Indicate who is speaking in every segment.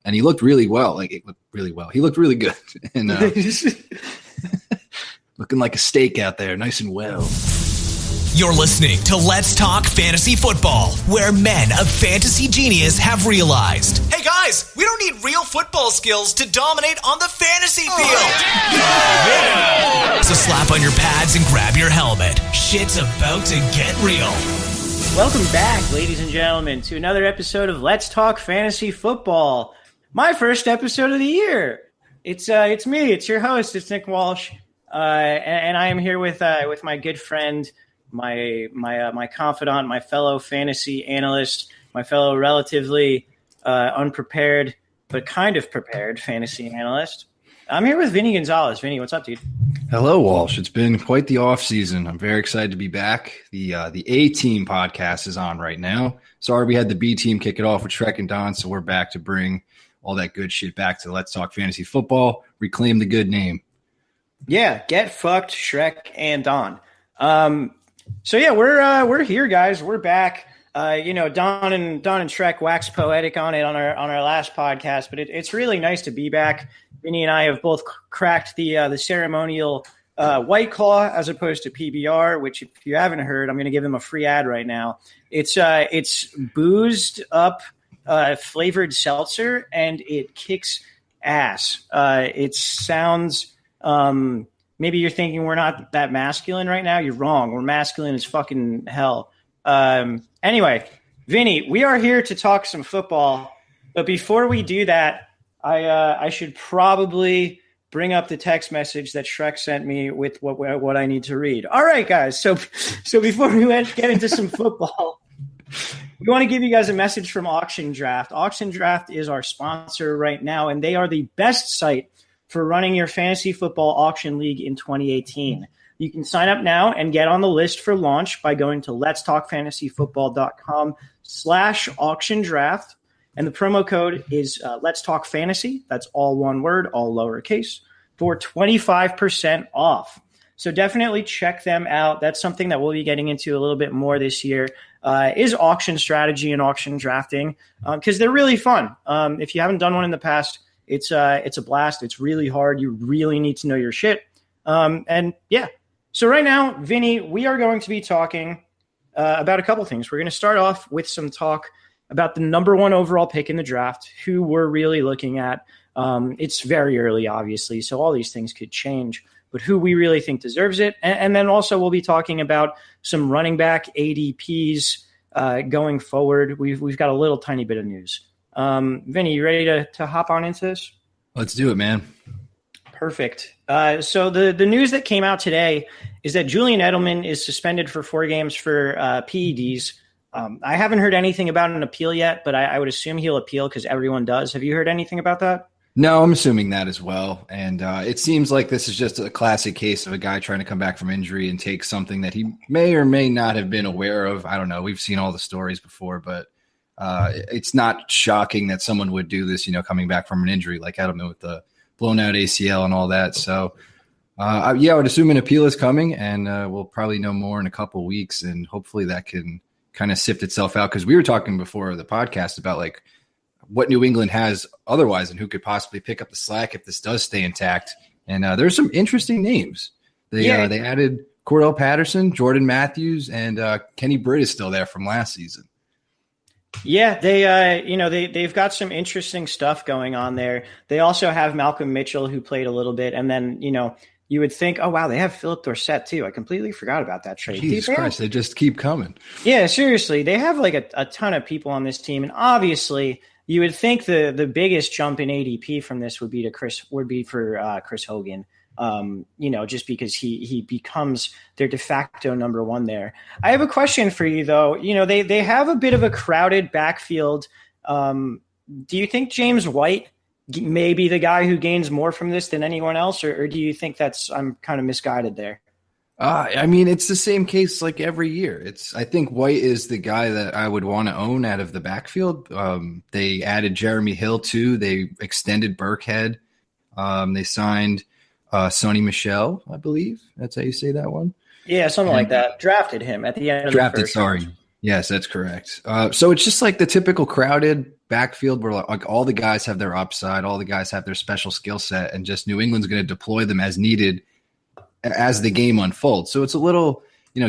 Speaker 1: and he looked really well. Like, it looked really well. He looked really good. And looking like a steak out there, nice and well.
Speaker 2: You're listening to Let's Talk Fantasy Football, where men of fantasy genius have realized, hey guys, we don't need real football skills to dominate on the fantasy field. Yeah! So slap on your pads and grab your helmet. Shit's about to get real.
Speaker 3: Welcome back, ladies and gentlemen, to another episode of Let's Talk Fantasy Football. My first episode of the year. It's me. It's your host. It's Nick Walsh, and I am here with my good friend, my confidant, my fellow fantasy analyst, my fellow relatively unprepared but kind of prepared fantasy analyst. I'm here with Vinny Gonzalez. Vinny, what's up, dude?
Speaker 1: Hello, Walsh. It's been quite the off season. I'm very excited to be back. The A Team podcast is on right now. Sorry we had the B Team kick it off with Shrek and Don, so we're back to bring all that good shit back to Let's Talk Fantasy Football. Reclaim the good name.
Speaker 3: Yeah, get fucked, Shrek and Don. So yeah, we're here, guys. We're back. Don and Shrek waxed poetic on it on our last podcast, but it's really nice to be back. Vinny and I have both cracked the ceremonial White Claw as opposed to PBR, which if you haven't heard, I'm going to give them a free ad right now. It's boozed up flavored seltzer, and it kicks ass. It sounds. Maybe you're thinking we're not that masculine right now. You're wrong. We're masculine as fucking hell. Anyway, Vinny, we are here to talk some football. But before we do that, I should probably bring up the text message that Shrek sent me with what I need to read. All right, guys. So before we get into some football, we want to give you guys a message from Auction Draft. Auction Draft is our sponsor right now, and they are the best site for running your fantasy football auction league in 2018. You can sign up now and get on the list for launch by going to letstalkfantasyfootball.com/auction draft. And the promo code is Let's Talk Fantasy. That's all one word, all lowercase, for 25% off. So definitely check them out. That's something that we'll be getting into a little bit more this year, is auction strategy and auction drafting, because they're really fun. If you haven't done one in the past, it's a blast. It's really hard. You really need to know your shit. And yeah. So right now, Vinny, we are going to be talking about a couple things. We're going to start off with some talk about the number one overall pick in the draft, who we're really looking at. It's very early, obviously, so all these things could change, but who we really think deserves it. And then also we'll be talking about some running back ADPs going forward. We've got a little tiny bit of news. Vinny, you ready to hop on into this? Let's
Speaker 1: do it, man.
Speaker 3: Perfect. So the news that came out today is that Julian Edelman is suspended for 4 games for PEDs. I haven't heard anything about an appeal yet, but I would assume he'll appeal because everyone does. Have you heard anything about that?
Speaker 1: No, I'm assuming that as well. And it seems like this is just a classic case of a guy trying to come back from injury and take something that he may or may not have been aware of. I don't know. We've seen all the stories before, but it's not shocking that someone would do this, coming back from an injury like Edelman with the blown out ACL and all that. So, I would assume an appeal is coming, and we'll probably know more in a couple weeks, and hopefully that can kind of sift itself out. Because we were talking before the podcast about like what New England has otherwise and who could possibly pick up the slack if this does stay intact. And there's some interesting names. They added Cordell Patterson, Jordan Matthews, and Kenny Britt is still there from last season.
Speaker 3: Yeah, they've got some interesting stuff going on there. They also have Malcolm Mitchell, who played a little bit, and then you would think, oh wow, they have Philip Dorsett too. I completely forgot about that trade.
Speaker 1: Jesus Christ, they just keep coming.
Speaker 3: Yeah, seriously, they have like a ton of people on this team, and obviously, you would think the biggest jump in ADP from this would be for Chris Hogan. Just because he becomes their de facto number one there. I have a question for you, though. They have a bit of a crowded backfield. Do you think James White may be the guy who gains more from this than anyone else, or do you think I'm kind of misguided there?
Speaker 1: It's the same case like every year. I think White is the guy that I would want to own out of the backfield. They added Jeremy Hill too. They extended Burkhead. They signed Sonny Michel, I believe. That's how you say that one.
Speaker 3: Yeah, something like that. Drafted him at the end of the first.
Speaker 1: Sorry. Yes, that's correct. So it's just like the typical crowded backfield where like all the guys have their upside, all the guys have their special skill set, and just New England's going to deploy them as needed as the game unfolds. So it's a little,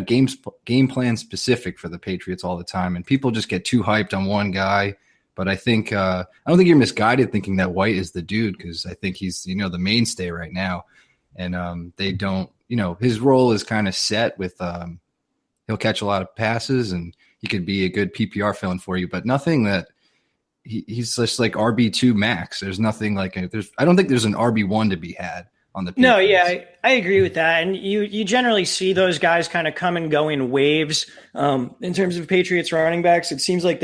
Speaker 1: game plan specific for the Patriots all the time, and people just get too hyped on one guy. But I think I don't think you're misguided thinking that White is the dude, because I think he's the mainstay right now, and they don't his role is kind of set with he'll catch a lot of passes and he could be a good PPR fill-in for you, but nothing that he's just like RB2 max. There's nothing like I don't think there's an RB1 to be had on the Patriots.
Speaker 3: No, yeah, I agree with that. And you generally see those guys kind of come and go in waves. In terms of Patriots running backs, it seems like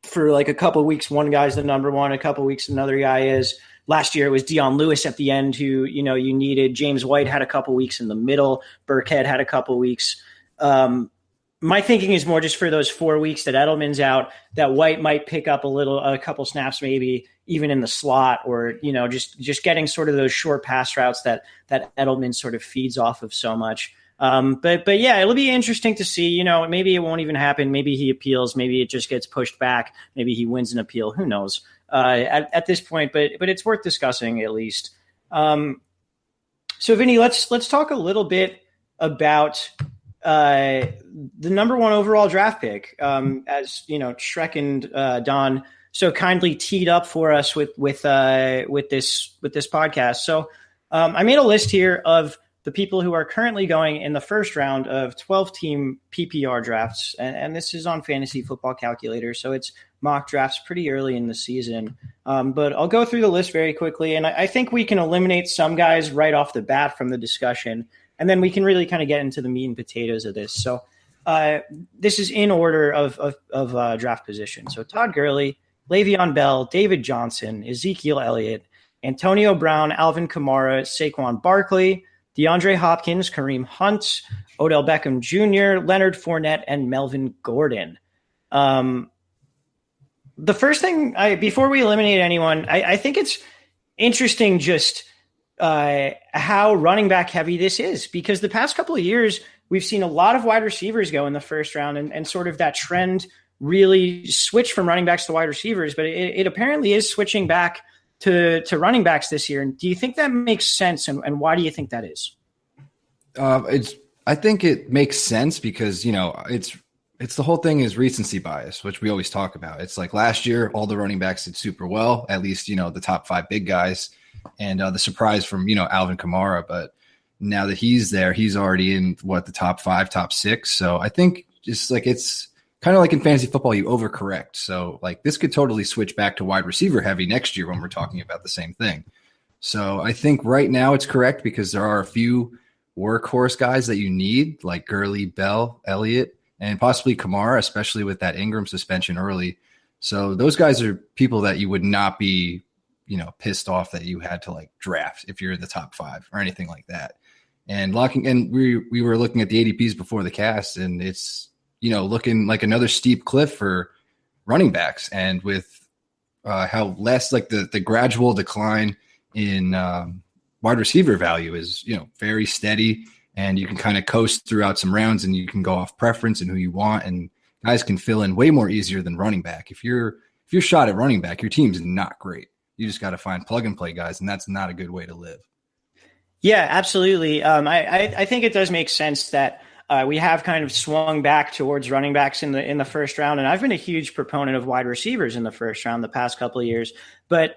Speaker 3: for like a couple of weeks, one guy's the number one, a couple of weeks another guy is. Last year it was Dion Lewis at the end who, you needed. James White had a couple of weeks in the middle. Burkhead had a couple of weeks. My thinking is more just for those 4 weeks that Edelman's out, that White might pick up a couple snaps, maybe even in the slot, or, just getting sort of those short pass routes that Edelman sort of feeds off of so much. But yeah, it'll be interesting to see, maybe it won't even happen. Maybe he appeals. Maybe it just gets pushed back. Maybe he wins an appeal. Who knows at this point, but it's worth discussing at least. So Vinny, let's talk a little bit about the number one overall draft pick, as Shrek and Don so kindly teed up for us with this podcast. So I made a list here of the people who are currently going in the first round of 12-team PPR drafts, and this is on Fantasy Football Calculator, so it's mock drafts pretty early in the season. But I'll go through the list very quickly, and I think we can eliminate some guys right off the bat from the discussion, and then we can really kind of get into the meat and potatoes of this. So this is in order of draft position. So Todd Gurley, Le'Veon Bell, David Johnson, Ezekiel Elliott, Antonio Brown, Alvin Kamara, Saquon Barkley, DeAndre Hopkins, Kareem Hunt, Odell Beckham Jr., Leonard Fournette, and Melvin Gordon. The first thing, before we eliminate anyone, I think it's interesting just how running back heavy this is, because the past couple of years, we've seen a lot of wide receivers go in the first round, and sort of that trend really switch from running backs to wide receivers, but it apparently is switching back to running backs this year. And do you think that makes sense? And why do you think that is?
Speaker 1: I think it makes sense because, it's the whole thing is recency bias, which we always talk about. It's like last year, all the running backs did super well, at least, the top 5 big guys, and the surprise from, Alvin Kamara. But now that he's there, he's already in the top 5, top 6. So I think just like, it's kind of like in fantasy football, you overcorrect. So like this could totally switch back to wide receiver heavy next year when we're talking about the same thing. So I think right now it's correct because there are a few workhorse guys that you need, like Gurley, Bell, Elliott, and possibly Kamara, especially with that Ingram suspension early. So those guys are people that you would not be, pissed off that you had to like draft if you're in the top 5 or anything like that. And we were looking at the ADPs before the cast, and it's, looking like another steep cliff for running backs. And with how less like the gradual decline in wide receiver value is, very steady, and you can kind of coast throughout some rounds, and you can go off preference and who you want, and guys can fill in way more easier than running back. If you're shot at running back, your team's not great. You just got to find plug and play guys, and that's not a good way to live.
Speaker 3: Yeah, absolutely. I think it does make sense that we have kind of swung back towards running backs in the first round, and I've been a huge proponent of wide receivers in the first round the past couple of years. But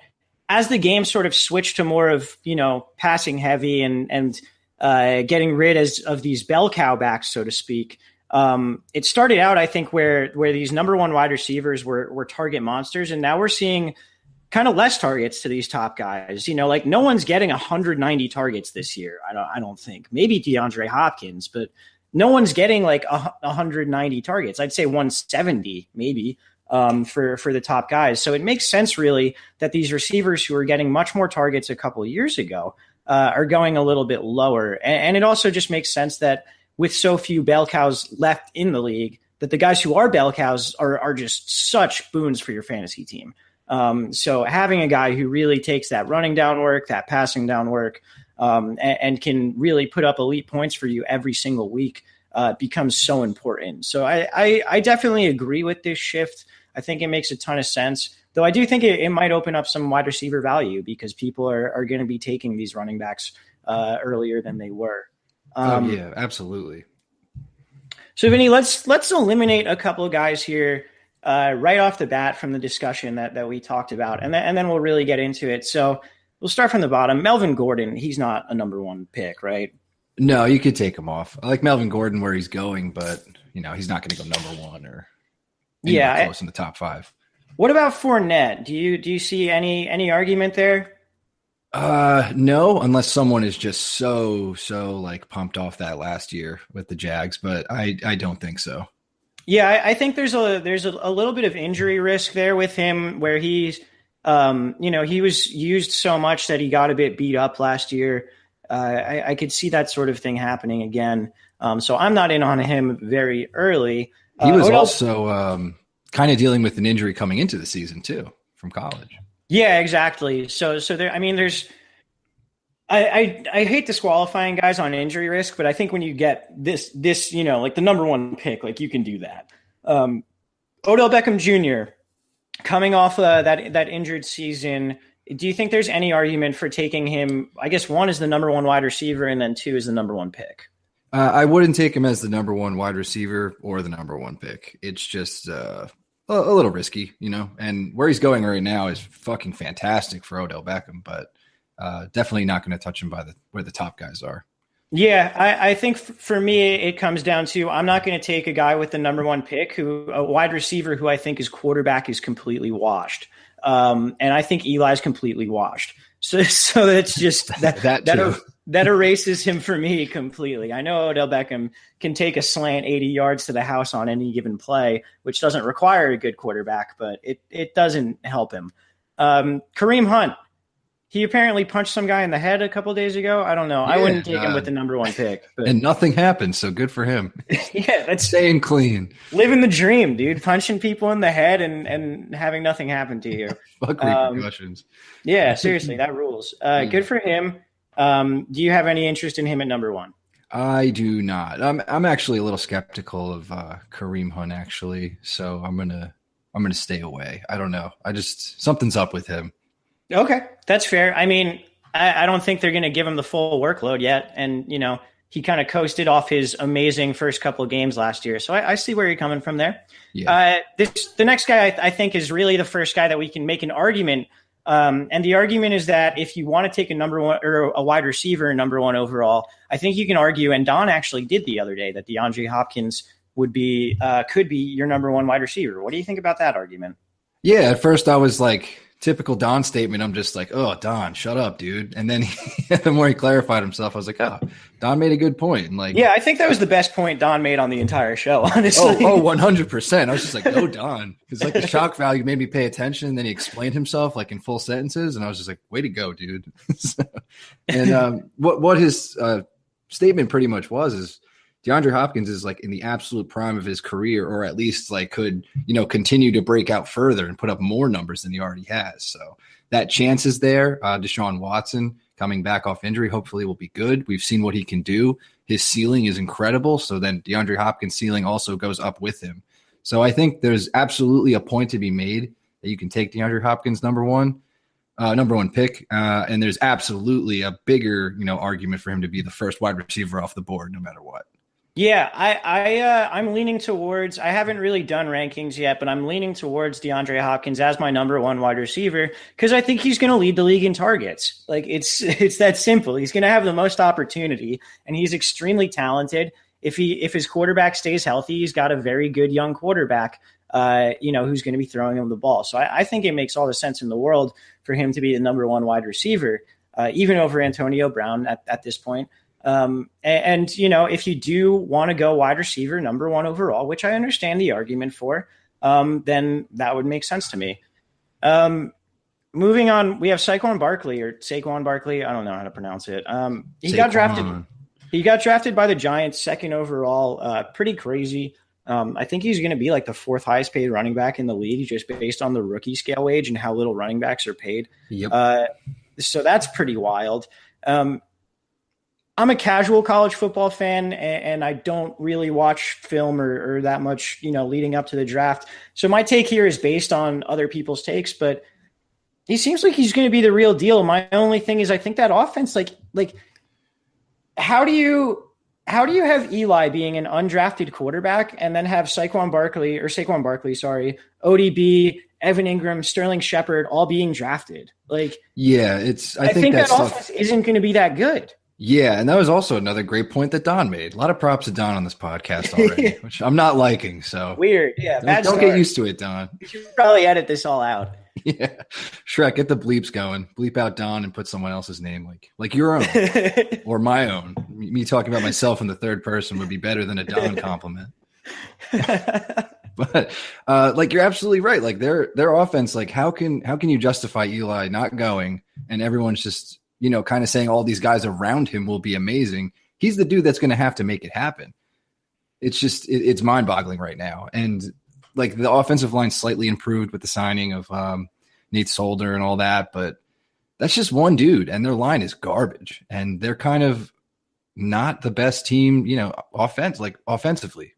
Speaker 3: as the game sort of switched to more of passing heavy and getting rid of these bell cow backs, so to speak, it started out I think where these number one wide receivers were target monsters, and now we're seeing kind of less targets to these top guys. Like no one's getting 190 targets this year. I don't think. Maybe DeAndre Hopkins, but no one's getting like 190 targets. I'd say 170 maybe for the top guys. So it makes sense really that these receivers who are getting much more targets a couple of years ago are going a little bit lower. And it also just makes sense that with so few bell cows left in the league, that the guys who are bell cows are just such boons for your fantasy team. So having a guy who really takes that running down work, that passing down work, and can really put up elite points for you every single week becomes so important. So I definitely agree with this shift. I think it makes a ton of sense. Though I do think it might open up some wide receiver value because people are going to be taking these running backs earlier than they were.
Speaker 1: Yeah, absolutely.
Speaker 3: So, Vinny, let's eliminate a couple of guys here right off the bat from the discussion that we talked about, and then we'll really get into it. So we'll start from the bottom. Melvin Gordon, he's not a number one pick, right?
Speaker 1: No, you could take him off. I like Melvin Gordon where he's going, but he's not going to go number one or close in the top 5.
Speaker 3: What about Fournette? Do you see any argument there?
Speaker 1: No, unless someone is just so like pumped off that last year with the Jags, but I don't think so.
Speaker 3: Yeah, I think there's a little bit of injury risk there with him where he's he was used so much that he got a bit beat up last year. I could see that sort of thing happening again. So I'm not in on him very early.
Speaker 1: He was also kind of dealing with an injury coming into the season too from college. Yeah,
Speaker 3: exactly. So there, I mean, I hate disqualifying guys on injury risk, but I think when you get this, like the number one pick, like you can do that. Odell Beckham Jr. coming off that injured season. Do you think there's any argument for taking him? I guess 1 is the number 1 wide receiver, and then 2 is the number 1 pick.
Speaker 1: I wouldn't take him as the number 1 wide receiver or the number 1 pick. It's just a little risky, and where he's going right now is fucking fantastic for Odell Beckham, but definitely not going to touch him where the top guys are.
Speaker 3: Yeah, I think for me, it comes down to I'm not going to take a guy with the number 1 pick, a wide receiver who I think his quarterback is completely washed. And I think Eli's completely washed. So that's just that erases him for me completely. I know Odell Beckham can take a slant 80 yards to the house on any given play, which doesn't require a good quarterback, but it doesn't help him. Kareem Hunt, he apparently punched some guy in the head a couple of days ago. I don't know. Yeah, I wouldn't take him with the number 1 pick. But.
Speaker 1: And nothing happened, so good for him.
Speaker 3: Yeah, that's
Speaker 1: staying clean.
Speaker 3: Living the dream, dude. Punching people in the head and having nothing happen to you.
Speaker 1: Fuck repercussions.
Speaker 3: Yeah, seriously, that rules. Good for him. Do you have any interest in him at number 1?
Speaker 1: I do not. I'm actually a little skeptical of Kareem Hunt, actually. So I'm gonna stay away. I don't know. Something's up with him.
Speaker 3: Okay, that's fair. I mean, I don't think they're going to give him the full workload yet. And, he kind of coasted off his amazing first couple of games last year. So I see where you're coming from there. Yeah. The next guy I think is really the first guy that we can make an argument. And the argument is that if you want to take a number 1 or a wide receiver number 1 overall, I think you can argue, and Don actually did the other day, that DeAndre Hopkins could be your number 1 wide receiver. What do you think about that argument?
Speaker 1: Yeah, at first I was like, typical Don statement. I'm just like, oh, Don, shut up, dude. And then the more he clarified himself, I was like, oh, Don made a good point. And like,
Speaker 3: yeah, I think that was the best point Don made on the entire show, honestly.
Speaker 1: 100%. I was just like, no, Don. Because like the shock value made me pay attention. And then he explained himself like in full sentences. And I was just like, way to go, dude. What his statement pretty much is DeAndre Hopkins is like in the absolute prime of his career, or at least like could, continue to break out further and put up more numbers than he already has. So that chance is there. Deshaun Watson coming back off injury, hopefully will be good. We've seen what he can do. His ceiling is incredible. So then DeAndre Hopkins' ceiling also goes up with him. So I think there's absolutely a point to be made that you can take DeAndre Hopkins number 1 pick. And there's absolutely a bigger, argument for him to be the first wide receiver off the board, no matter what.
Speaker 3: Yeah, I'm leaning towards. I haven't really done rankings yet, but I'm leaning towards DeAndre Hopkins as my number 1 wide receiver because I think he's going to lead the league in targets. Like it's that simple. He's going to have the most opportunity, and he's extremely talented. If his quarterback stays healthy, he's got a very good young quarterback. Who's going to be throwing him the ball. So I think it makes all the sense in the world for him to be the number 1 wide receiver, even over Antonio Brown at this point. If you do want to go wide receiver number 1 overall, which I understand the argument for, then that would make sense to me. Moving on, we have Saquon Barkley. I don't know how to pronounce it. He got drafted by the Giants 2nd overall. Pretty crazy. I think he's going to be like the 4th highest paid running back in the league just based on the rookie scale wage and how little running backs are paid.
Speaker 1: Yep.
Speaker 3: So that's pretty wild. I'm a casual college football fan, and I don't really watch film or that much, leading up to the draft. So my take here is based on other people's takes, but he seems like he's going to be the real deal. My only thing is I think that offense, like how do you have Eli being an undrafted quarterback and then have Saquon Barkley, ODB, Evan Ingram, Sterling Shepard all being drafted? Like,
Speaker 1: yeah, I think
Speaker 3: that offense isn't going to be that good.
Speaker 1: Yeah, and that was also another great point that Don made. A lot of props to Don on this podcast already, which I'm not liking. So
Speaker 3: weird. Yeah,
Speaker 1: don't get used to it, Don.
Speaker 3: You should probably edit this all out.
Speaker 1: Yeah, Shrek, get the bleeps going. Bleep out Don and put someone else's name, like your own or my own. Me talking about myself in the third person would be better than a Don compliment. But you're absolutely right. Like their offense, like how can you justify Eli not going and everyone's just kind of saying all these guys around him will be amazing. He's the dude that's going to have to make it happen. It's just, it's mind boggling right now. And like the offensive line slightly improved with the signing of Nate Solder and all that, but that's just one dude and their line is garbage. And they're kind of not the best team, offensively,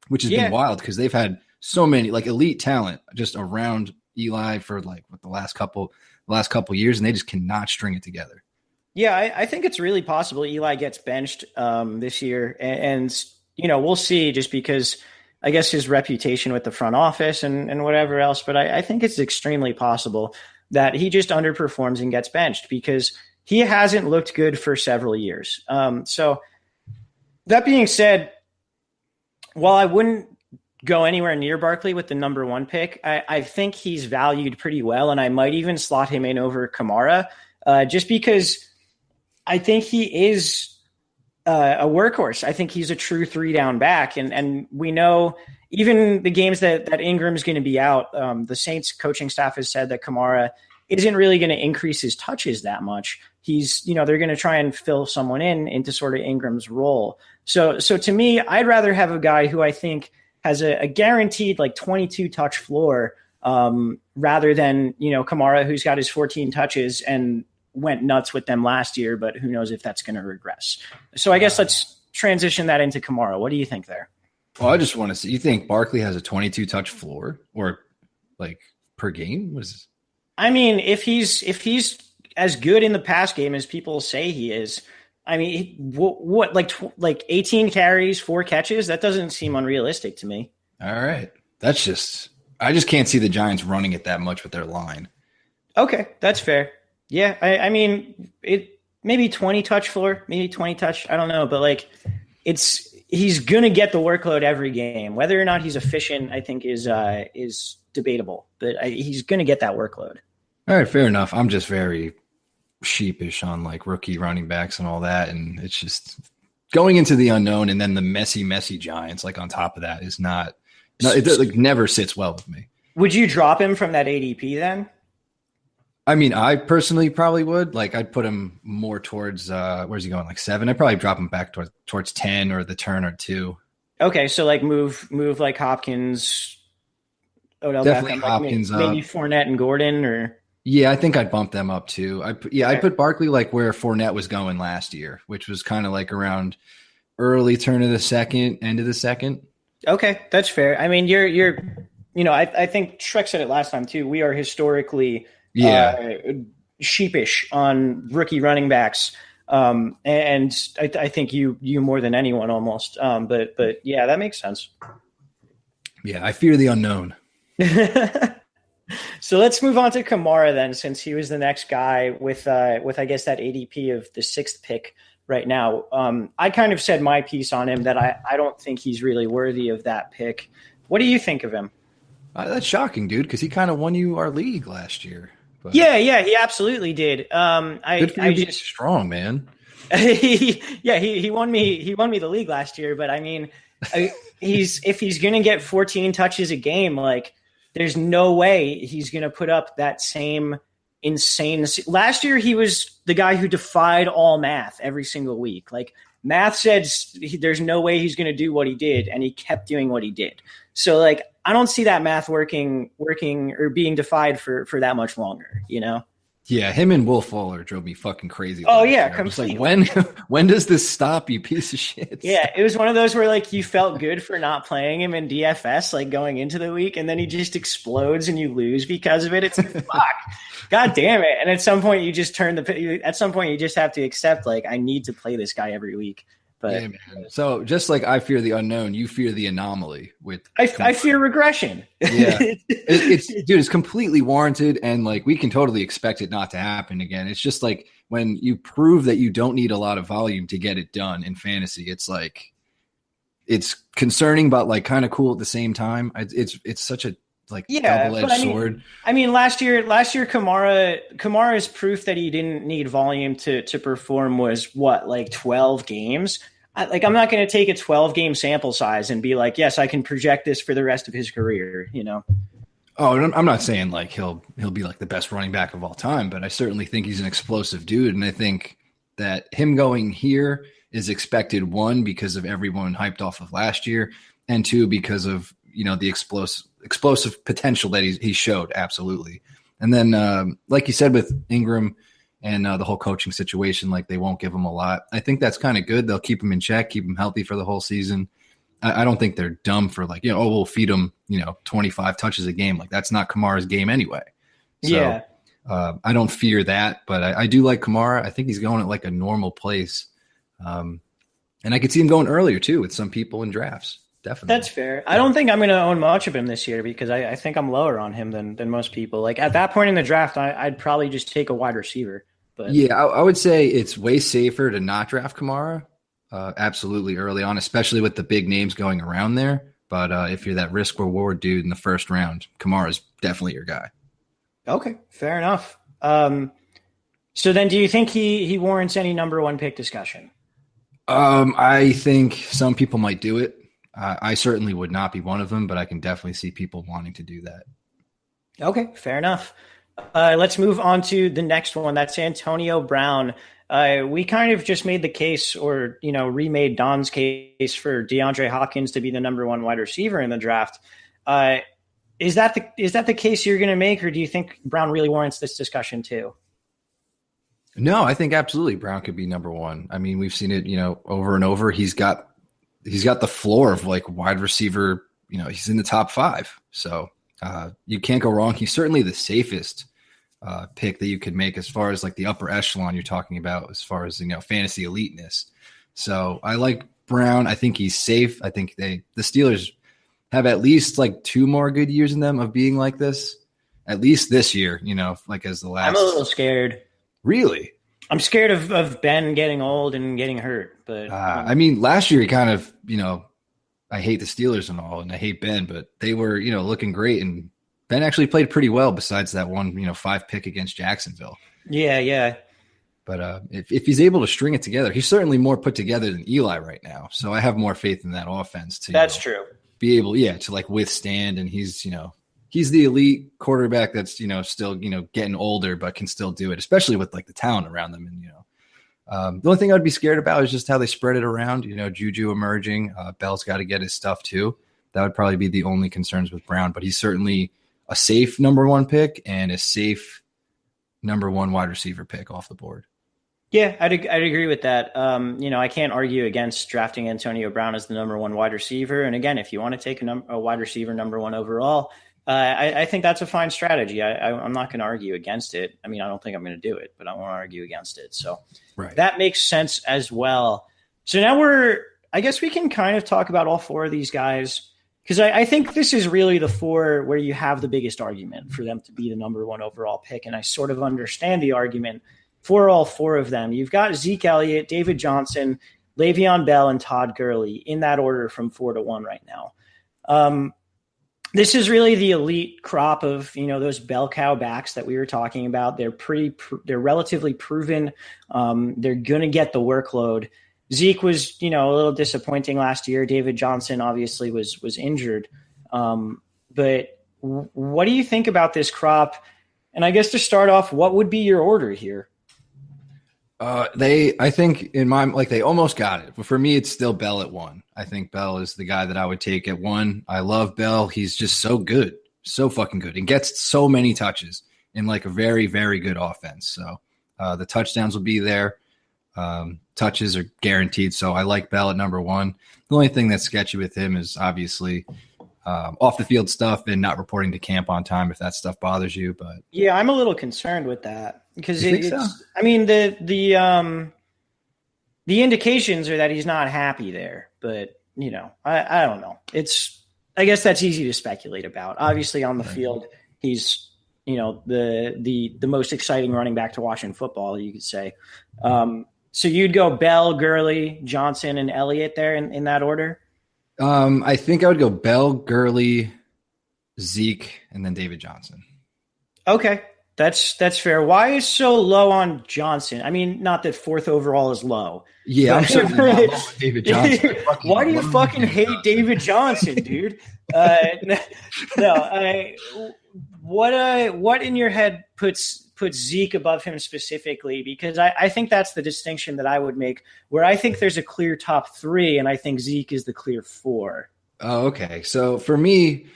Speaker 1: which has been wild because they've had so many like elite talent just around Eli for the last couple years, and they just cannot string it together.
Speaker 3: Yeah, I think it's really possible Eli gets benched this year. And we'll see, just because I guess his reputation with the front office and whatever else. But I think it's extremely possible that he just underperforms and gets benched because he hasn't looked good for several years. So that being said, while I wouldn't go anywhere near Barkley with the number 1 pick, I think he's valued pretty well. And I might even slot him in over Kamara just because I think he is a workhorse. I think he's a true 3-down back. And we know even the games that Ingram's going to be out, the Saints coaching staff has said that Kamara isn't really going to increase his touches that much. He's, they're going to try and fill someone into sort of Ingram's role. So to me, I'd rather have a guy who I think has a guaranteed 22 touch floor rather than, Kamara, who's got his 14 touches and went nuts with them last year, but who knows if that's going to regress. So I guess let's transition that into Kamara. What do you think there?
Speaker 1: Well, I just want to see, you think Barkley has a 22 touch floor or per game?
Speaker 3: I mean, if he's as good in the pass game as people say he is, I mean, what 18 carries, 4 catches? That doesn't seem unrealistic to me.
Speaker 1: All right. I just can't see the Giants running it that much with their line.
Speaker 3: Okay, that's fair. Yeah, I mean, it maybe 20 touch floor, maybe 20 touch. I don't know, but he's gonna get the workload every game. Whether or not he's efficient, I think is debatable. But he's gonna get that workload.
Speaker 1: All right, fair enough. I'm just very sheepish on rookie running backs and all that, and it's just going into the unknown, and then the messy Giants on top of that is not it never sits well with me.
Speaker 3: Would you drop him from that ADP then?
Speaker 1: I mean, I personally probably would. I'd put him more towards where's he going? 7. I'd probably drop him back towards 10 or the turn or 2.
Speaker 3: Okay, so move Hopkins, Odell
Speaker 1: definitely
Speaker 3: Beckham,
Speaker 1: Hopkins,
Speaker 3: maybe Fournette and Gordon, or
Speaker 1: yeah, I think I'd bump them up too. I'd put Barkley where Fournette was going last year, which was kind of around early turn of the second, end of the second.
Speaker 3: Okay, that's fair. I mean, you're I think Shrek said it last time too. We are historically sheepish on rookie running backs. And I think you more than anyone almost. But yeah, that makes sense.
Speaker 1: Yeah. I fear the unknown.
Speaker 3: So let's move on to Kamara then, since he was the next guy with I guess that ADP of the 6th pick right now. I kind of said my piece on him that I don't think he's really worthy of that pick. What do you think of him?
Speaker 1: That's shocking, dude, because he kind of won you our league last year. But
Speaker 3: yeah, he absolutely did.
Speaker 1: Good for you being strong, man.
Speaker 3: he won me the league last year, but I mean, if he's gonna get 14 touches a game, there's no way he's gonna put up that same insane. Last year he was the guy who defied all math every single week. Math said there's no way he's gonna do what he did, and he kept doing what he did. So I don't see that math working or being defied for that much longer,
Speaker 1: Yeah, him and Will Fuller drove me fucking crazy.
Speaker 3: Oh yeah,
Speaker 1: year.
Speaker 3: completely.
Speaker 1: Like, when does this stop, you piece of shit?
Speaker 3: Yeah, it was one of those where like you felt good for not playing him in DFS like going into the week, and then he just explodes and you lose because of it. It's like, fuck, god damn it! And at some point you just at some point you just have to accept like I need to play this guy every week. But
Speaker 1: yeah, man. So just like I fear the unknown, you fear the anomaly.
Speaker 3: I fear regression.
Speaker 1: Yeah, it's completely warranted, and like we can totally expect it not to happen again. It's just like when you prove that you don't need a lot of volume to get it done in fantasy, it's like it's concerning, but like kind of cool at the same time. It's such a double-edged sword.
Speaker 3: I mean, last year, Kamara's proof that he didn't need volume to perform was what, like 12 games. I'm not going to take a 12-game sample size and be like, yes, I can project this for the rest of his career. You know.
Speaker 1: Oh, and I'm not saying like he'll be like the best running back of all time, but I certainly think he's an explosive dude, and I think that him going here is expected, one, because of everyone hyped off of last year, and two, because of the explosive potential that he showed. Absolutely. And then like you said with Ingram and the whole coaching situation, like they won't give him a lot. I think that's kind of good. They'll keep him in check, keep him healthy for the whole season. I don't think they're dumb for like, we'll feed him, 25 touches a game. Like that's not Kamara's game anyway. So,
Speaker 3: yeah.
Speaker 1: I don't fear that, but I do like Kamara. I think he's going at like a normal place. And I could see him going earlier too with some people in drafts. Definitely. That's
Speaker 3: fair. I don't think I'm going to own much of him this year because I think I'm lower on him than most people. Like at that point in the draft, I'd probably just take a wide receiver. But
Speaker 1: yeah, I would say it's way safer to not draft Kamara. Absolutely early on, especially with the big names going around there. But if you're that risk reward dude in the first round, Kamara is definitely your guy.
Speaker 3: Okay, fair enough. So then do you think he warrants any number one pick discussion?
Speaker 1: I think some people might do it. I certainly would not be one of them, but I can definitely see people wanting to do that. Okay,
Speaker 3: fair enough. Let's move on to the next one. That's Antonio Brown. We kind of just made the case or, remade Don's case for DeAndre Hopkins to be the number one wide receiver in the draft. Is that the case you're going to make, or do you think Brown really warrants this discussion too?
Speaker 1: No, I think absolutely Brown could be number one. I mean, we've seen it, over and over. He's got the floor of like wide receiver, he's in the top 5. So you can't go wrong. He's certainly the safest pick that you could make as far as like the upper echelon you're talking about, as far as, fantasy eliteness. So I like Brown. I think he's safe. I think the Steelers have at least like 2 more good years in them of being like this, at least this year, like as the last.
Speaker 3: I'm a little scared.
Speaker 1: Really?
Speaker 3: I'm scared of Ben getting old and getting hurt, but
Speaker 1: I mean, last year he kind of, I hate the Steelers and all, and I hate Ben, but they were, looking great, and Ben actually played pretty well besides that one, 5 pick against Jacksonville.
Speaker 3: Yeah.
Speaker 1: But if he's able to string it together, he's certainly more put together than Eli right now. So I have more faith in that offense to
Speaker 3: That's true.
Speaker 1: Be able, to like withstand, and he's the elite quarterback that's, still, getting older, but can still do it, especially with like the talent around them. And, the only thing I'd be scared about is just how they spread it around, Juju emerging. Bell's got to get his stuff too. That would probably be the only concerns with Brown, but he's certainly a safe number one pick and a safe number one wide receiver pick off the board.
Speaker 3: Yeah, I'd agree with that. I can't argue against drafting Antonio Brown as the number one wide receiver. And again, if you want to take a wide receiver number one overall, I think that's a fine strategy. I'm not going to argue against it. I mean, I don't think I'm going to do it, but I won't argue against it. So right. That makes sense as well. So now I guess we can kind of talk about all 4 of these guys, because I think this is really the 4 where you have the biggest argument for them to be the number one overall pick. And I sort of understand the argument for all 4 of them. You've got Zeke Elliott, David Johnson, Le'Veon Bell, and Todd Gurley in that order from 4 to 1 right now. This is really the elite crop of, those bell cow backs that we were talking about. They're they're relatively proven. They're going to get the workload. Zeke was, a little disappointing last year. David Johnson obviously was injured. But what do you think about this crop? And I guess to start off, what would be your order here?
Speaker 1: I think in my, like they almost got it, but for me, it's still Bell at 1. I think Bell is the guy that I would take at 1. I love Bell. He's just so good, so fucking good, and gets so many touches. in like a very, very good offense. So the touchdowns will be there. Touches are guaranteed. So I like Bell at number 1. The only thing that's sketchy with him is obviously off the field stuff and not reporting to camp on time, if that stuff bothers you. But
Speaker 3: yeah, I'm a little concerned with that because
Speaker 1: so?
Speaker 3: I mean, the indications are that he's not happy there, but I don't know. I guess that's easy to speculate about. Obviously on the field, he's, the most exciting running back to watch in football, you could say. So you'd go Bell, Gurley, Johnson, and Elliott there in that order?
Speaker 1: I think I would go Bell, Gurley, Zeke, and then David Johnson.
Speaker 3: Okay, that's fair. Why is so low on Johnson? I mean, not that 4th overall is low.
Speaker 1: Yeah, I'm certainly not low with David Johnson.
Speaker 3: Why do you fucking hate David Johnson, dude? What in your head puts Zeke above him specifically? Because I think that's the distinction that I would make, where I think there's a clear top 3, and I think Zeke is the clear 4.
Speaker 1: Oh, okay. So for me,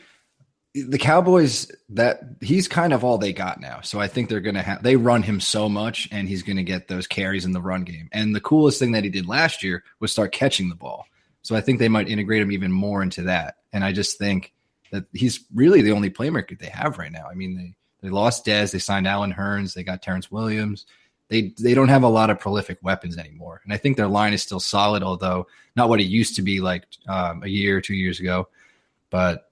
Speaker 1: the Cowboys, that he's kind of all they got now. So I think they're going to they run him so much, and he's going to get those carries in the run game. And the coolest thing that he did last year was start catching the ball. So I think they might integrate him even more into that. And I just think that he's really the only playmaker they have right now. I mean, they lost Dez, they signed Allen Hurns, they got Terrence Williams. They don't have a lot of prolific weapons anymore. And I think their line is still solid, although not what it used to be like a year or 2 years ago. But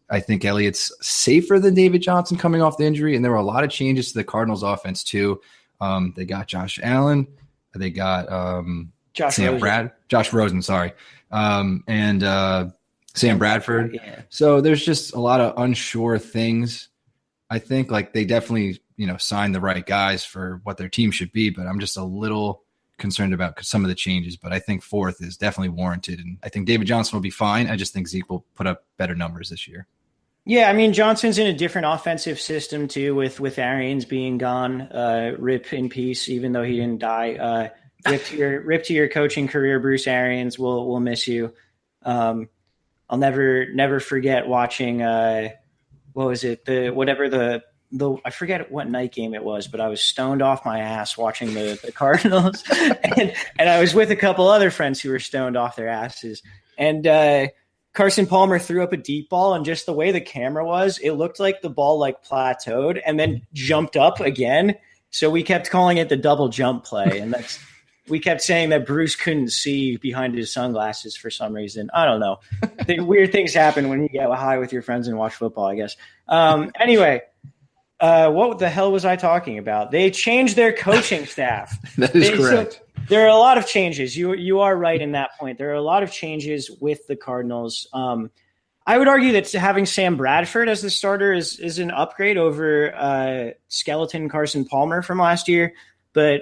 Speaker 1: I think Elliott's safer than David Johnson coming off the injury. And there were a lot of changes to the Cardinals offense too. They got Josh Allen. They got Josh Rosen, sorry. And Sam Bradford. Yeah. So there's just a lot of unsure things. I think like they definitely, signed the right guys for what their team should be, but I'm just a little concerned about some of the changes. But I think 4th is definitely warranted. And I think David Johnson will be fine. I just think Zeke will put up better numbers this year.
Speaker 3: Yeah, I mean, Johnson's in a different offensive system too, with Arians being gone. Rip in peace, even though he didn't die. Rip to your coaching career, Bruce Arians. We'll miss you. I'll never forget watching. What was it? I forget what night game it was, but I was stoned off my ass watching the Cardinals, and I was with a couple other friends who were stoned off their asses, and Carson Palmer threw up a deep ball, and just the way the camera was, it looked like the ball like plateaued and then jumped up again. So we kept calling it the double jump play, and we kept saying that Bruce couldn't see behind his sunglasses for some reason. I don't know. Weird things happen when you get high with your friends and watch football, I guess. Anyway, what the hell was I talking about? They changed their coaching staff.
Speaker 1: That is correct.
Speaker 3: So there are a lot of changes. You are right in that point. There are a lot of changes with the Cardinals. I would argue that having Sam Bradford as the starter is an upgrade over skeleton Carson Palmer from last year, but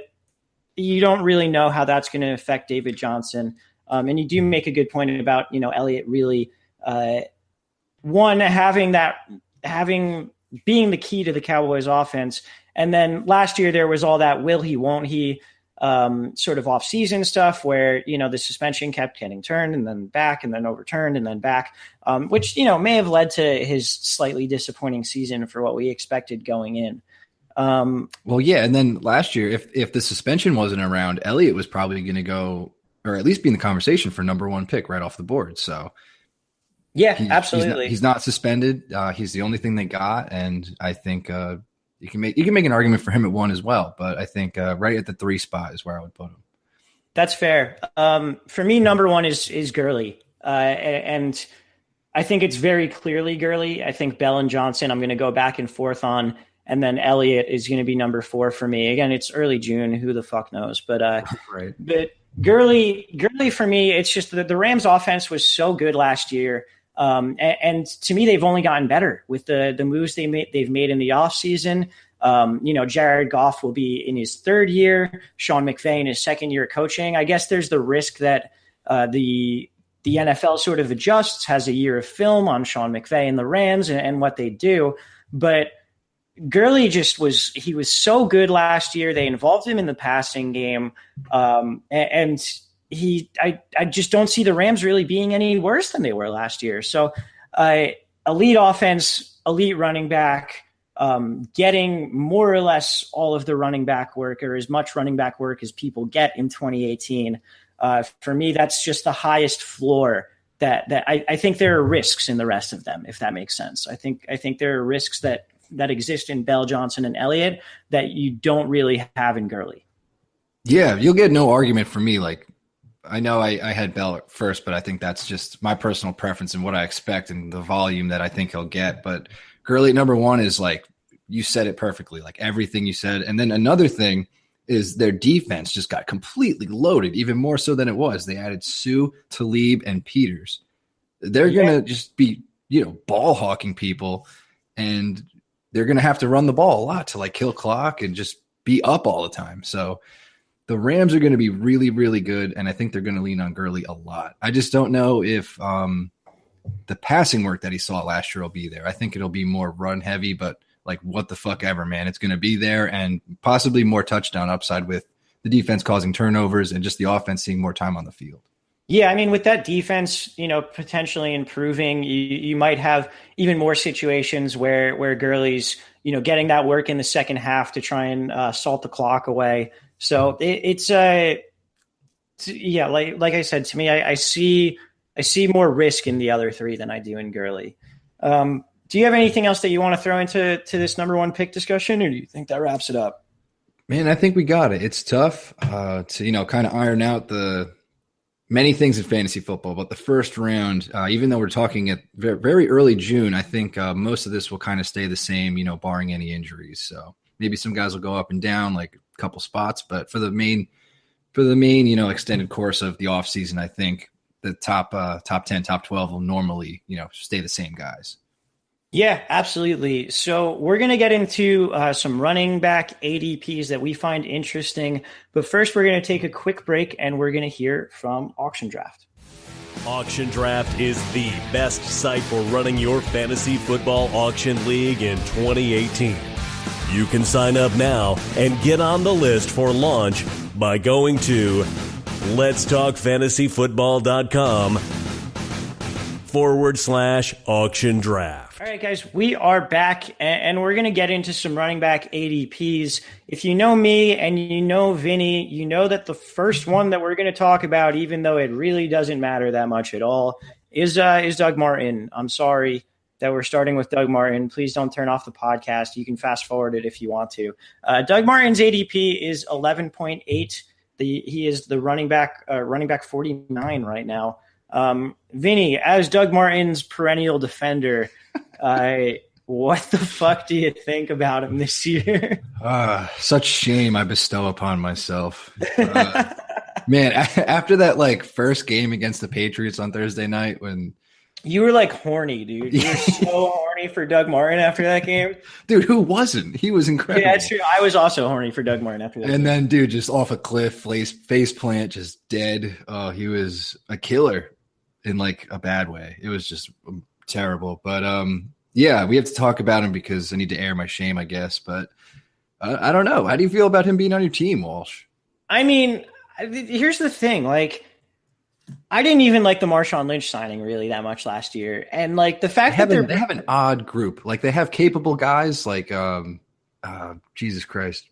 Speaker 3: you don't really know how that's going to affect David Johnson. And you do make a good point about, Elliott really being the key to the Cowboys offense. And then last year there was all that will he, won't he sort of off-season stuff where, the suspension kept getting turned and then back and then overturned and then back, which, may have led to his slightly disappointing season for what we expected going in.
Speaker 1: Well, yeah. And then last year, if the suspension wasn't around, Elliott was probably going to go, or at least be in the conversation for number 1 pick right off the board. So
Speaker 3: yeah, absolutely.
Speaker 1: He's not suspended. He's the only thing they got. And I think you can make an argument for him at 1 as well. But I think right at the 3 spot is where I would put him.
Speaker 3: That's fair. For me, number 1 is Gurley. And I think it's very clearly Gurley. I think Bell and Johnson, I'm going to go back and forth on. And then Elliott is going to be number 4 for me. Again, it's early June. Who the fuck knows? But
Speaker 1: right.
Speaker 3: But Gurley for me, it's just that the Rams offense was so good last year. And to me, they've only gotten better with the moves they've made in the offseason. Jared Goff will be in his 3rd year, Sean McVay in his 2nd year coaching. I guess there's the risk that the NFL sort of adjusts, has a year of film on Sean McVay and the Rams and what they do. But Gurley he was so good last year. They involved him in the passing game. And I just don't see the Rams really being any worse than they were last year. So elite offense, elite running back, getting more or less all of the running back work, or as much running back work as people get in 2018. For me, that's just the highest floor that I think there are risks in the rest of them, if that makes sense. I think there are risks that exist in Bell, Johnson, and Elliott that you don't really have in Gurley.
Speaker 1: Yeah, you'll get no argument from me. Like, I know I had Bell at first, but I think that's just my personal preference and what I expect and the volume that I think he'll get. But Gurley, number one, is like, you said it perfectly, like everything you said. And then another thing is their defense just got completely loaded, even more so than it was. They added Sue, Talib, and Peters. They're going to just be, ball hawking people, and they're going to have to run the ball a lot to like kill clock and just be up all the time. So the Rams are going to be really, really good, and I think they're going to lean on Gurley a lot. I just don't know if the passing work that he saw last year will be there. I think it'll be more run heavy, but like what the fuck ever, man. It's going to be there, and possibly more touchdown upside with the defense causing turnovers and just the offense seeing more time on the field.
Speaker 3: Yeah, I mean, with that defense, potentially improving, you might have even more situations where Gurley's, getting that work in the second half to try and salt the clock away. So it's like I said, to me, I see more risk in the other three than I do in Gurley. Do you have anything else that you want to throw into this number one pick discussion, or do you think that wraps it up?
Speaker 1: Man, I think we got it. It's tough to kind of iron out the many things in fantasy football, but the first round, even though we're talking at very early June, I think most of this will kind of stay the same, barring any injuries. So maybe some guys will go up and down like a couple spots, but for the main, extended course of the offseason, I think the top 10, top 12 will normally, stay the same guys.
Speaker 3: Yeah, absolutely. So we're going to get into some running back ADPs that we find interesting. But first, we're going to take a quick break, and we're going to hear from Auction Draft.
Speaker 4: Auction Draft is the best site for running your fantasy football auction league in 2018. You can sign up now and get on the list for launch by going to letstalkfantasyfootball.com/auction draft.
Speaker 3: All right, guys, we are back, and we're going to get into some running back ADPs. If you know me and you know Vinny, you know that the first one that we're going to talk about, even though it really doesn't matter that much at all, is Doug Martin. I'm sorry that we're starting with Doug Martin. Please don't turn off the podcast. You can fast forward it if you want to. Doug Martin's ADP is 11.8. He is the running back 49 right now. Vinny, as Doug Martin's perennial defender, what the fuck do you think about him this year?
Speaker 1: Such shame I bestow upon myself. Man, after that first game against the Patriots on Thursday night, when
Speaker 3: you were horny, dude. You were so horny for Doug Martin after that game.
Speaker 1: Dude, who wasn't? He was incredible.
Speaker 3: Yeah, that's true. I was also horny for Doug Martin after that.
Speaker 1: And then, dude, just off a cliff, face plant, just dead. Oh, he was a killer in a bad way. It was just terrible. But yeah, we have to talk about him because I need to air my shame, I guess. But I don't know. How do you feel about him being on your team, Walsh?
Speaker 3: I mean, here's the thing. I didn't even like the Marshawn Lynch signing really that much last year. And the fact that
Speaker 1: they have an odd group. They have capable guys Jesus Christ.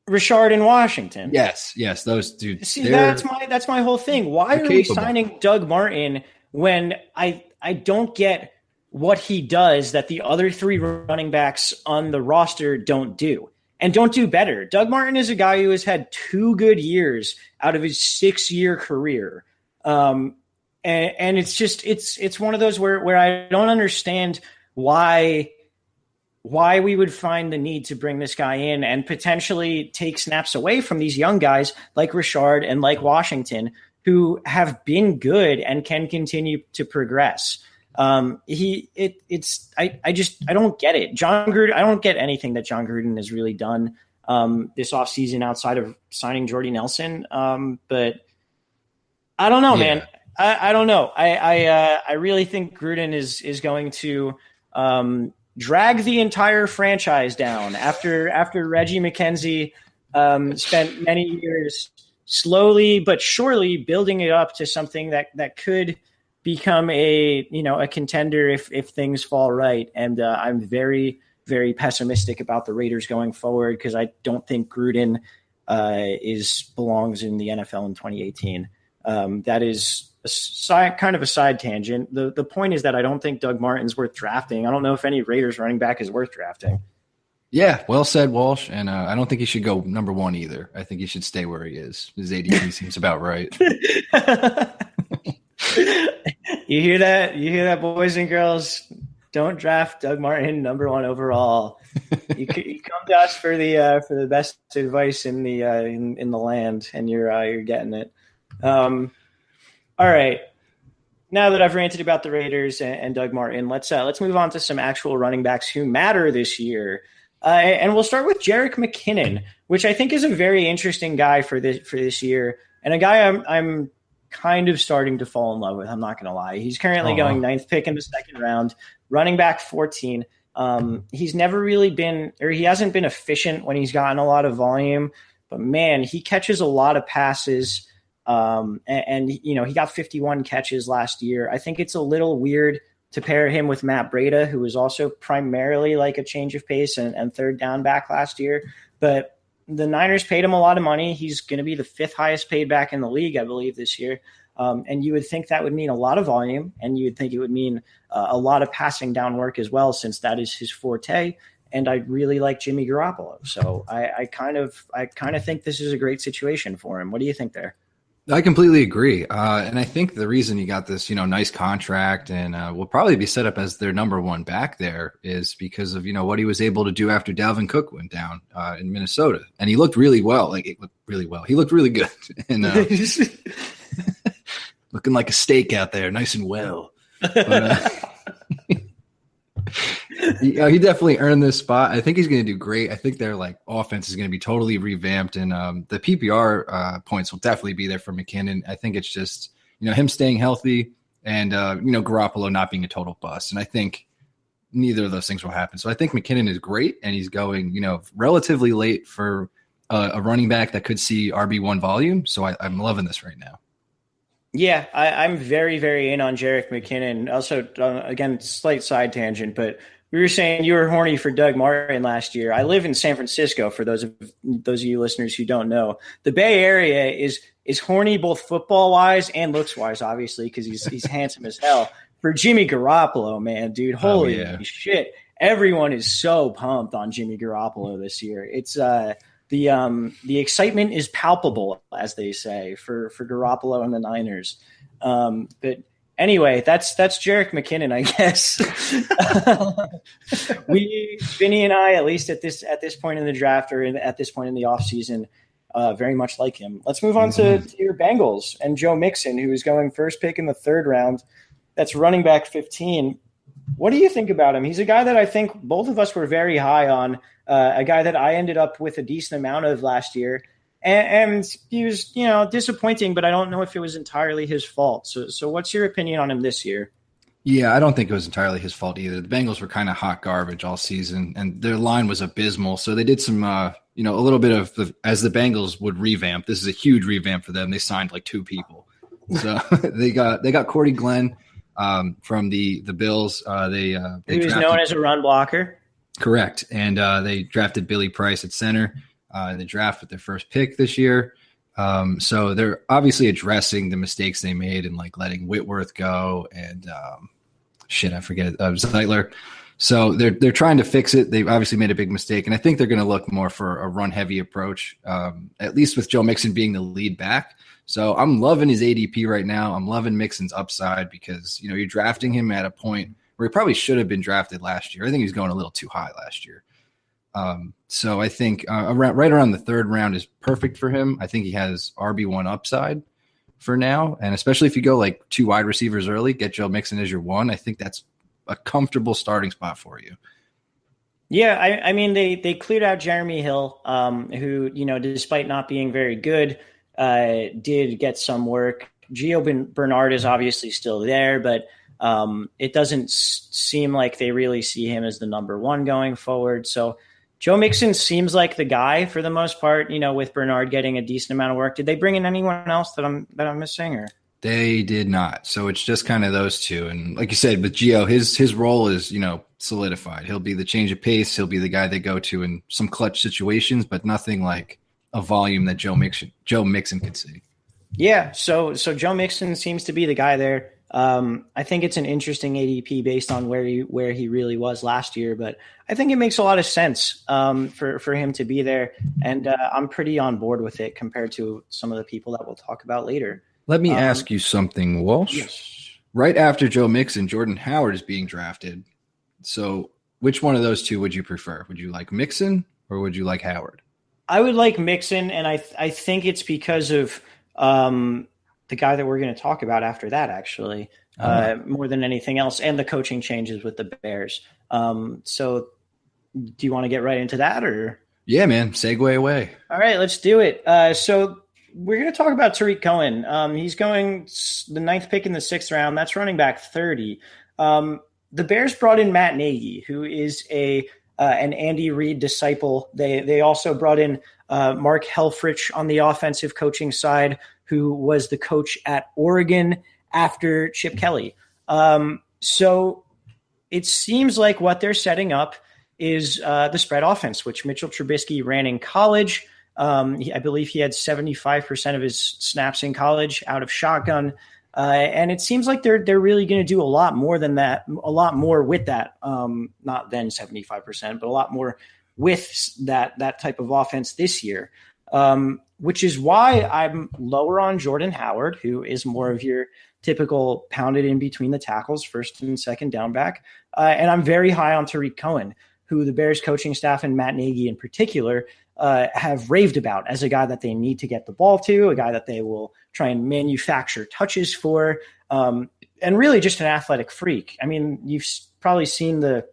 Speaker 3: Richard and Washington.
Speaker 1: Yes, those dudes.
Speaker 3: See, that's my whole thing. Why are we signing Doug Martin when I don't get what he does that the other three running backs on the roster don't do and don't do better? Doug Martin is a guy who has had 2 good years out of his 6-year career. And it's just, it's one of those where I don't understand why we would find the need to bring this guy in and potentially take snaps away from these young guys like Richard and like Washington, who have been good and can continue to progress. I don't get it. John Gruden, I don't get anything that John Gruden has really done this offseason outside of signing Jordy Nelson. But I don't know, man. I don't know. I really think Gruden is going to drag the entire franchise down after Reggie McKenzie spent many years slowly but surely building it up to something that could become a contender if things fall right. And I'm very, very pessimistic about the Raiders going forward because I don't think Gruden belongs in the NFL in 2018. That is kind of a side tangent. The point is that I don't think Doug Martin's worth drafting. I don't know if any Raiders running back is worth drafting.
Speaker 1: Yeah, well said, Walsh. And I don't think he should go number one either. I think he should stay where he is. His ADP seems about right.
Speaker 3: You hear that? You hear that, boys and girls? Don't draft Doug Martin number one overall. You come to us for the best advice in the land, and you're getting it. All right. Now that I've ranted about the Raiders and Doug Martin, let's move on to some actual running backs who matter this year. And we'll start with Jerick McKinnon, which I think is a very interesting guy for this year, and a guy I'm kind of starting to fall in love with. I'm not going to lie. He's currently going 9th pick in the second round, running back 14. He's never really been, or he hasn't been efficient when he's gotten a lot of volume, but man, he catches a lot of passes. And he got 51 catches last year. I think it's a little weird to pair him with Matt Breida, who was also primarily like a change of pace and third down back last year. But the Niners paid him a lot of money. He's going to be the 5th highest paid back in the league, I believe, this year. And you would think that would mean a lot of volume, and you would think it would mean a lot of passing down work as well, since that is his forte. And I really like Jimmy Garoppolo. So I kind of think this is a great situation for him. What do you think there?
Speaker 1: I completely agree. And I think the reason you got this, nice contract and will probably be set up as their number one back there is because of, what he was able to do after Dalvin Cook went down in Minnesota. And he looked really well. He looked really good. And looking like a steak out there, nice and well. But, he definitely earned this spot. I think he's going to do great. I think their offense is going to be totally revamped, and the PPR points will definitely be there for McKinnon. I think it's just him staying healthy and Garoppolo not being a total bust. And I think neither of those things will happen. So I think McKinnon is great, and he's going relatively late for a running back that could see RB1 volume. So I'm loving this right now.
Speaker 3: Yeah, I'm very, very in on Jerick McKinnon. Also, again, slight side tangent, but we were saying you were horny for Doug Martin last year. I live in San Francisco, for those of you listeners who don't know. The Bay Area is horny both football-wise and looks-wise, obviously, because he's handsome as hell. For Jimmy Garoppolo, man, dude, holy shit. Everyone is so pumped on Jimmy Garoppolo this year. It's the excitement is palpable, as they say, for Garoppolo and the Niners. But anyway, that's Jerick McKinnon, I guess. Vinny and I, at least at this point in the draft or at this point in the offseason, very much like him. Let's move on to your Bengals and Joe Mixon, who is going first pick in the 3rd round. That's running back 15. What do you think about him? He's a guy that I think both of us were very high on, a guy that I ended up with a decent amount of last year. And he was, disappointing, but I don't know if it was entirely his fault. So what's your opinion on him this year?
Speaker 1: Yeah, I don't think it was entirely his fault either. The Bengals were kind of hot garbage all season, and their line was abysmal. So they did some, a little bit of as the Bengals would revamp. This is a huge revamp for them. They signed 2 people. So they got Cordy Glenn from the Bills. He
Speaker 3: was known as a run blocker.
Speaker 1: Correct. And they drafted Billy Price at center in the draft with their first pick this year. So they're obviously addressing the mistakes they made and letting Whitworth go and I forget Zeitler. So they're trying to fix it. They've obviously made a big mistake, and I think they're going to look more for a run heavy approach, at least with Joe Mixon being the lead back. So I'm loving his ADP right now. I'm loving Mixon's upside because, you're drafting him at a point where he probably should have been drafted last year. I think he's going a little too high last year. So I think right around the 3rd round is perfect for him. I think he has RB1 upside for now. And especially if you go 2 wide receivers early, get Joe Mixon as your 1. I think that's a comfortable starting spot for you.
Speaker 3: Yeah. I mean, they cleared out Jeremy Hill, who, despite not being very good, did get some work. Gio Bernard is obviously still there, but it doesn't seem like they really see him as the number 1 going forward. So Joe Mixon seems like the guy for the most part, with Bernard getting a decent amount of work. Did they bring in anyone else that I'm missing? Or
Speaker 1: They did not. So it's just kind of those two. And like you said, with Gio, his role is, solidified. He'll be the change of pace. He'll be the guy they go to in some clutch situations, but nothing like a volume that Joe Mixon could see.
Speaker 3: Yeah. So Joe Mixon seems to be the guy there. I think it's an interesting ADP based on where he really was last year, but I think it makes a lot of sense for him to be there. And I'm pretty on board with it compared to some of the people that we'll talk about later.
Speaker 1: Let me ask you something, Walsh.
Speaker 3: Yes.
Speaker 1: Right after Joe Mixon, Jordan Howard is being drafted. So which one of those two would you prefer? Would you like Mixon or would you like Howard?
Speaker 3: I would like Mixon, and I think it's because of the guy that we're going to talk about after that, actually, more than anything else, and the coaching changes with the Bears. So do you want to get right into that? Or?
Speaker 1: Yeah, man. Segue away.
Speaker 3: All right, let's do it. So we're going to talk about Tariq Cohen. He's going the 9th pick in the 6th round. That's running back 30. The Bears brought in Matt Nagy, who is an Andy Reid disciple. They also brought in Mark Helfrich on the offensive coaching side, who was the coach at Oregon after Chip Kelly. So it seems like what they're setting up is the spread offense, which Mitchell Trubisky ran in college. I believe he had 75% of his snaps in college out of shotgun. And it seems like they're really going to do a lot more than that, a lot more with that, not than 75%, but a lot more with that type of offense this year, which is why I'm lower on Jordan Howard, who is more of your typical pounded in between the tackles, first and second down back. And I'm very high on Tariq Cohen, who the Bears coaching staff and Matt Nagy in particular have raved about as a guy that they need to get the ball to, a guy that they will try and manufacture touches for, and really just an athletic freak. I mean, you've probably seen the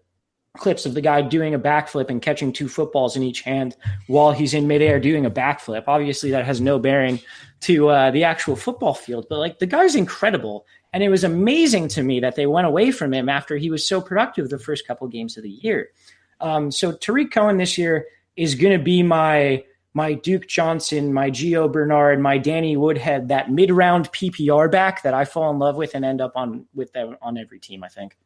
Speaker 3: clips of the guy doing a backflip and catching 2 footballs in each hand while he's in midair doing a backflip. Obviously, that has no bearing to the actual football field, but like the guy's incredible. And it was amazing to me that they went away from him after he was so productive the first couple games of the year. So Tariq Cohen this year is going to be my Duke Johnson, my Gio Bernard, my Danny Woodhead, that mid-round PPR back that I fall in love with and end up with them on every team, I think.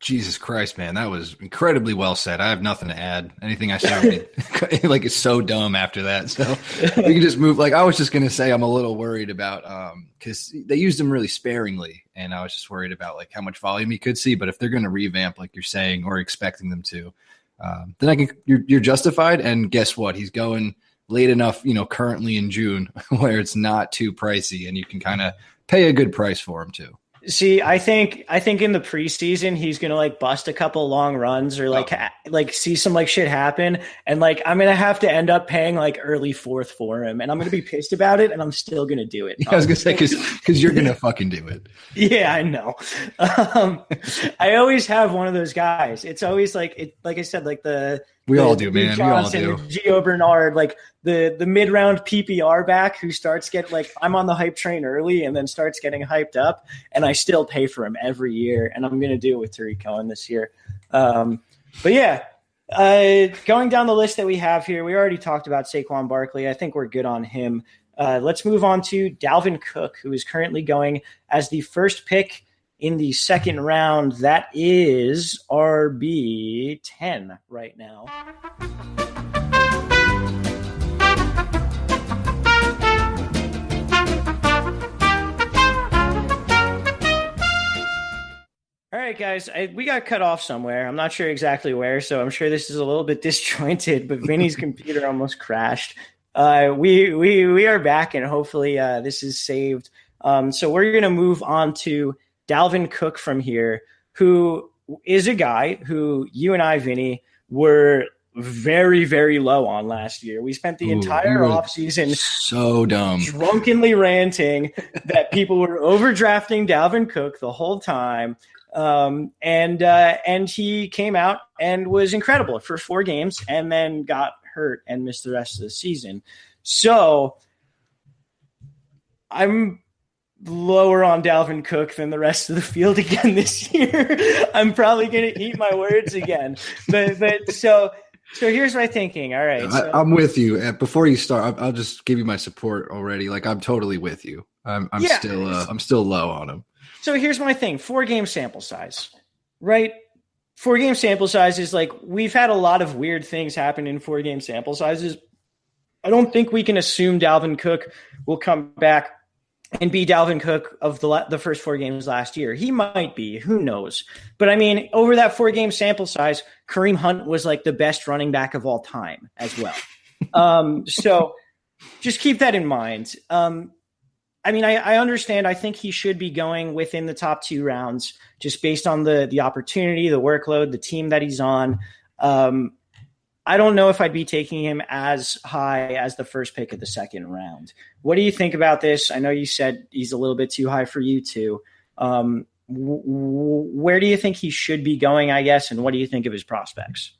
Speaker 1: Jesus Christ, man, that was incredibly well said. I have nothing to add. Anything I said, like, it's so dumb after that. So we can just move. Like, I was just going to say, I'm a little worried about because they used him really sparingly, and I was just worried about like how much volume he could see. But if they're going to revamp, like you're saying, or expecting them to, then you're justified. And guess what? He's going late enough, currently in June, where it's not too pricey, and you can kind of pay a good price for him too.
Speaker 3: See, I think in the preseason he's gonna like bust a couple long runs or like see some like shit happen, and like I'm gonna have to end up paying like early 4th for him, and I'm gonna be pissed about it, and I'm still gonna do it.
Speaker 1: Yeah, I was gonna say because you're gonna fucking do it.
Speaker 3: Yeah, I know. I always have one of those guys. It's always like I said, like
Speaker 1: we all do, man.
Speaker 3: Johnson,
Speaker 1: we all do.
Speaker 3: Gio Bernard, like the mid-round PPR back who starts getting like I'm on the hype train early and then starts getting hyped up, and I still pay for him every year, and I'm going to do it with Tariq Cohen this year. But yeah, going down the list that we have here, we already talked about Saquon Barkley. I think we're good on him. Let's move on to Dalvin Cook, who is currently going as the first pick in the 2nd round. That is RB 10 right now. All right, guys, we got cut off somewhere. I'm not sure exactly where, so I'm sure this is a little bit disjointed, but Vinny's computer almost crashed. We are back, and hopefully this is saved. So we're going to move on to Dalvin Cook from here, who is a guy who you and I, Vinny, were very, very low on last year. We spent the entire offseason
Speaker 1: so dumb,
Speaker 3: drunkenly ranting that people were overdrafting Dalvin Cook the whole time. And he came out and was incredible for 4 games and then got hurt and missed the rest of the season. So I'm lower on Dalvin Cook than the rest of the field again this year. I'm probably going to eat my words again, but so here's my thinking. All right. So,
Speaker 1: I'm with you. Before you start, I'll just give you my support already. Like, I'm totally with you. I'm still low on him.
Speaker 3: So here's my thing: 4-game sample size, right? 4-game sample size is like, we've had a lot of weird things happen in 4-game sample sizes. I don't think we can assume Dalvin Cook will come back and be Dalvin Cook of the first 4 games last year. He might be, who knows? But I mean, over that 4-game sample size, Kareem Hunt was like the best running back of all time as well. So just keep that in mind. I mean, I understand. I think he should be going within the top 2 rounds just based on the opportunity, the workload, the team that he's on. I don't know if I'd be taking him as high as the first pick of the second round. What do you think about this? I know you said he's a little bit too high for you too. Where do you think he should be going, I guess, and what do you think of his prospects?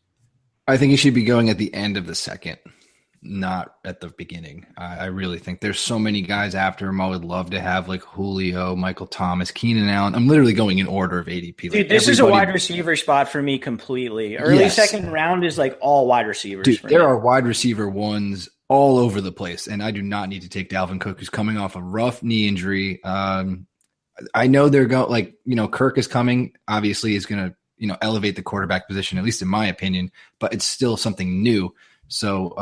Speaker 1: I think he should be going at the end of the second, not at the beginning. I really think there's so many guys after him. I would love to have like Julio, Michael Thomas, Keenan Allen. I'm literally going in order of ADP.
Speaker 3: Dude, like this is a wide receiver spot for me completely. Early second round is like all wide receivers.
Speaker 1: Dude,
Speaker 3: for
Speaker 1: there
Speaker 3: me.
Speaker 1: are wide receiver ones all over the place, and I do not need to take Dalvin Cook, who's coming off a rough knee injury. I know they're going like, Kirk is coming. Obviously, is going to elevate the quarterback position, at least in my opinion. But it's still something new. So,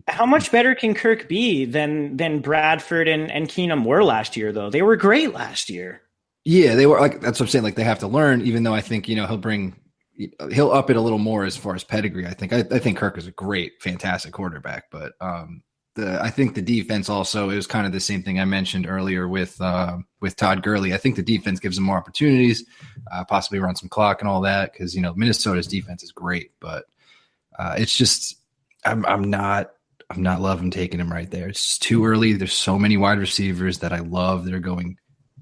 Speaker 3: how much better can Kirk be than Bradford and Keenum were last year? Though they were great last year.
Speaker 1: Yeah, they were. Like that's what I'm saying. Like they have to learn. Even though I think he'll up it a little more as far as pedigree. I think Kirk is a great, fantastic quarterback. But I think the defense also, it was kind of the same thing I mentioned earlier with Todd Gurley. I think the defense gives him more opportunities, possibly run some clock and all that because Minnesota's defense is great, but it's just. I'm not loving taking him right there. It's just too early. There's so many wide receivers that I love that are going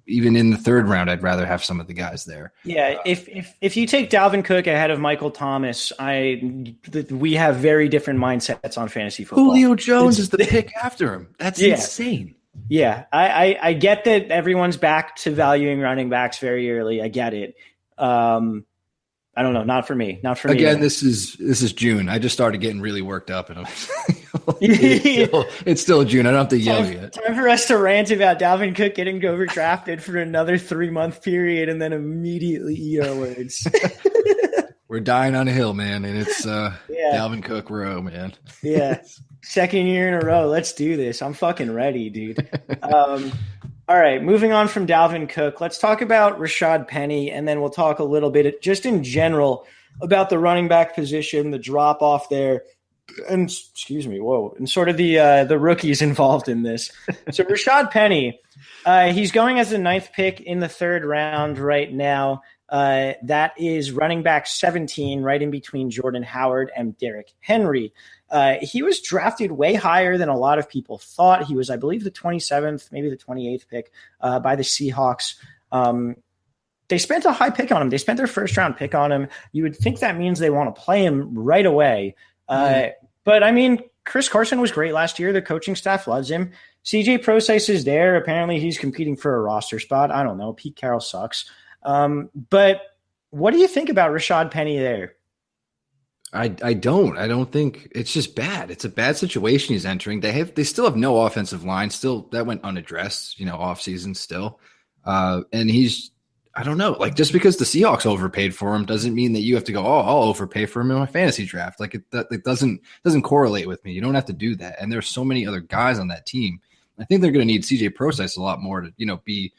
Speaker 1: even in the third round. I'd rather have some of the guys there.
Speaker 3: Yeah. If you take Dalvin Cook ahead of Michael Thomas, we have very different mindsets on fantasy football.
Speaker 1: Julio Jones is the pick after him. That's insane.
Speaker 3: Yeah. I get that everyone's back to valuing running backs very early. I get it. I don't know. Not for me.
Speaker 1: Again, this is June. I just started getting really worked up, and it's still June. I don't have to yell yet.
Speaker 3: Time for us to rant about Dalvin Cook getting overdrafted for another 3-month period, and then immediately eat our words.
Speaker 1: We're dying on a hill, man, and it's Dalvin Cook row, man.
Speaker 3: Yeah, second year in a row. Let's do this. I'm fucking ready, dude. All right, moving on from Dalvin Cook, let's talk about Rashad Penny, and then we'll talk a little bit just in general about the running back position, the drop off there, and and sort of the rookies involved in this. So Rashad Penny, he's going as the 9th pick in the 3rd round right now. That is running back 17, right in between Jordan Howard and Derrick Henry. He was drafted way higher than a lot of people thought. He was, I believe, the 27th, maybe the 28th pick by the Seahawks. They spent a high pick on him. They spent their 1st-round pick on him. You would think that means they want to play him right away. But, I mean, Chris Carson was great last year. The coaching staff loves him. CJ Prosise is there. Apparently he's competing for a roster spot. I don't know. Pete Carroll sucks. But what do you think about Rashad Penny there?
Speaker 1: I don't think it's just bad. It's a bad situation he's entering. They still have no offensive line. Still, that went unaddressed, off season still. And I don't know, like just because the Seahawks overpaid for him doesn't mean that you have to go, I'll overpay for him in my fantasy draft. Like it doesn't correlate with me. You don't have to do that. And there's so many other guys on that team. I think they're going to need CJ Prosise a lot more to, be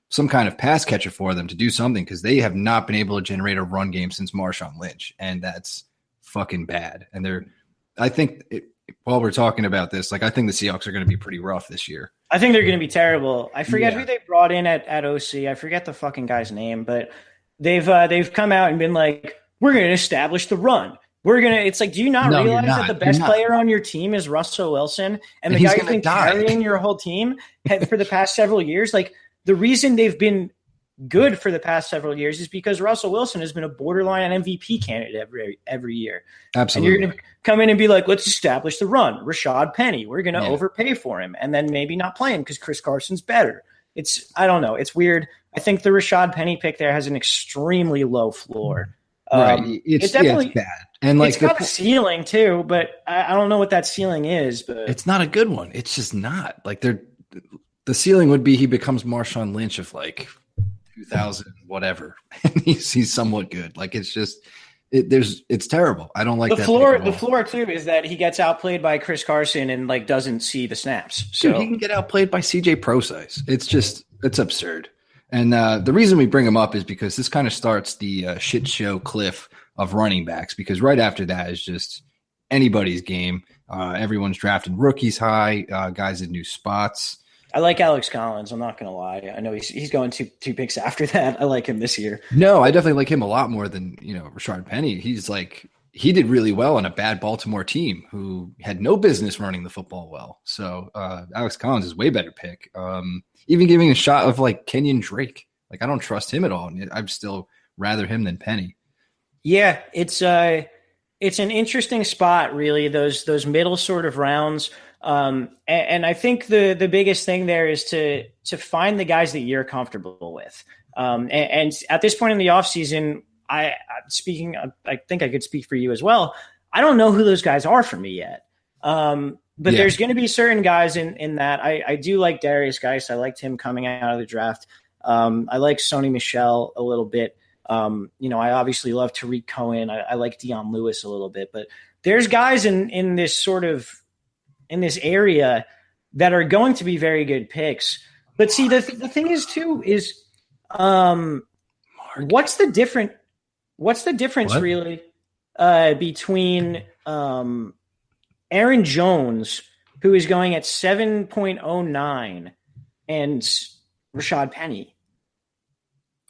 Speaker 1: some kind of pass catcher for them to do something because they have not been able to generate a run game since Marshawn Lynch. And that's fucking bad. And while we're talking about this, like I think the Seahawks are going to be pretty rough this year.
Speaker 3: I think they're going to be terrible. I forget who they brought in at OC. I forget the fucking guy's name, but they've come out and been like, we're going to establish the run. It's like, do you not realize that the best player on your team is Russell Wilson and the guy who's been carrying your whole team for the past several years? Like the reason they've been good for the past several years is because Russell Wilson has been a borderline MVP candidate every year.
Speaker 1: Absolutely.
Speaker 3: And you're going to come in and be like, let's establish the run. Rashad Penny, we're going to overpay for him and then maybe not play him because Chris Carson's better. I don't know. It's weird. I think the Rashad Penny pick there has an extremely low floor.
Speaker 1: Right. It's bad. And like
Speaker 3: it's got a ceiling too, but I don't know what that ceiling is, but
Speaker 1: it's not a good one. It's just not like the The ceiling would be he becomes Marshawn Lynch of like 2000 whatever, and he's somewhat good. Like it's just it's terrible. I don't like
Speaker 3: the floor. The floor too is that he gets outplayed by Chris Carson and like doesn't see the snaps. So
Speaker 1: dude, he can get outplayed by CJ Procise. It's absurd. And the reason we bring him up is because this kind of starts the shit show cliff of running backs, because right after that is just anybody's game. Everyone's drafting rookies high, guys in new spots.
Speaker 3: I like Alex Collins. I'm not going to lie. I know he's going two picks after that. I like him this year.
Speaker 1: No, I definitely like him a lot more than, Rashard Penny. He did really well on a bad Baltimore team who had no business running the football well. So Alex Collins is way better pick. Even giving a shot of like Kenyon Drake. Like I don't trust him at all. I'd still rather him than Penny.
Speaker 3: Yeah, it's an interesting spot, really. Those middle sort of rounds. And I think the biggest thing there is to find the guys that you're comfortable with. And at this point in the offseason, I think I could speak for you as well. I don't know who those guys are for me yet. But there's going to be certain guys in that. I do like Darius Geis. I liked him coming out of the draft. I like Sony Michel a little bit. I obviously love Tariq Cohen. I like Dion Lewis a little bit, but there's guys in this sort of in this area that are going to be very good picks. But see, the thing is too is what's the difference really between Aaron Jones, who is going at 7.09, and Rashad Penny?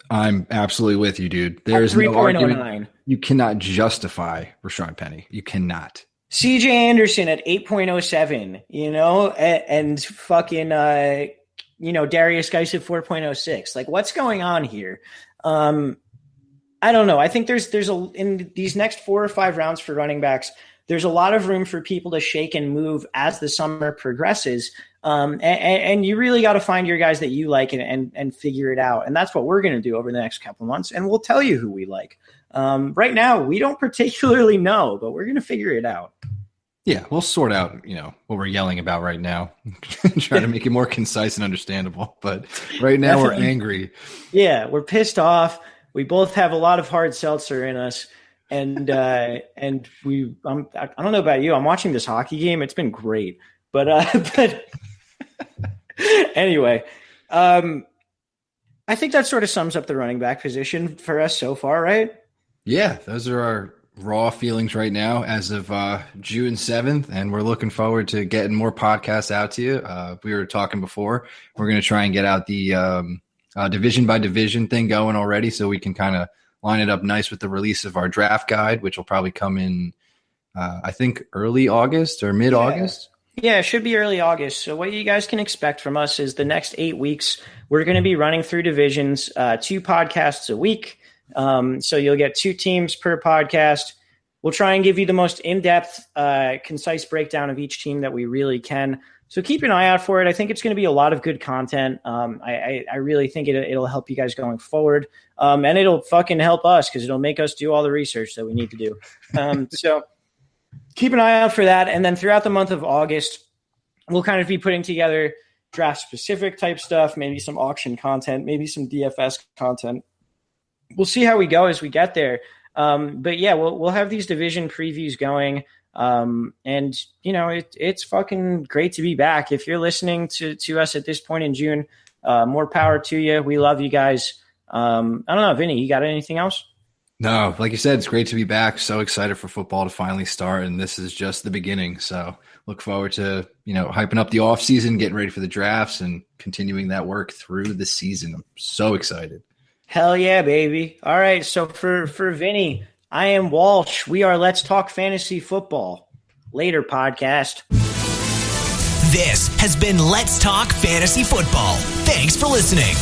Speaker 1: I'm absolutely with you, dude. There's no argument. You cannot justify Rashad Penny. You cannot.
Speaker 3: CJ Anderson at 8.07, and fucking, Darius Geis at 4.06. Like, what's going on here? I don't know. I think there's in these next 4 or 5 rounds for running backs, there's a lot of room for people to shake and move as the summer progresses. And you really got to find your guys that you like and figure it out. And that's what we're going to do over the next couple of months. And we'll tell you who we like. Right now, we don't particularly know, but we're going to figure it out.
Speaker 1: Yeah, we'll sort out, what we're yelling about right now. Try to make it more concise and understandable. But right now we're angry.
Speaker 3: Yeah, we're pissed off. We both have a lot of hard seltzer in us. And I don't know about you. I'm watching this hockey game. It's been great. But anyway, I think that sort of sums up the running back position for us so far, right?
Speaker 1: Yeah, those are our raw feelings right now as of June 7th, and we're looking forward to getting more podcasts out to you. We were talking before. We're going to try and get out the division by division thing going already, so we can kind of line it up nice with the release of our draft guide, which will probably come in, I think, early August or mid-August.
Speaker 3: Yeah, it should be early August. So what you guys can expect from us is the next 8 weeks, we're going to be running through divisions, 2 podcasts a week. So you'll get 2 teams per podcast. We'll try and give you the most in-depth, concise breakdown of each team that we really can. So keep an eye out for it. I think it's going to be a lot of good content. I really think it'll help you guys going forward. And it'll fucking help us because it'll make us do all the research that we need to do. So keep an eye out for that. And then throughout the month of August, we'll kind of be putting together draft-specific type stuff, maybe some auction content, maybe some DFS content. We'll see how we go as we get there. But yeah, we'll have these division previews going. And it's fucking great to be back. If you're listening to us at this point in June, more power to you. We love you guys. I don't know, Vinny, you got anything else?
Speaker 1: No, like you said, it's great to be back. So excited for football to finally start. And this is just the beginning. So look forward to, hyping up the off season, getting ready for the drafts and continuing that work through the season. I'm so excited.
Speaker 3: Hell yeah, baby. All right. So for Vinny, I am Walsh. We are Let's Talk Fantasy Football. Later, podcast.
Speaker 2: This has been Let's Talk Fantasy Football. Thanks for listening.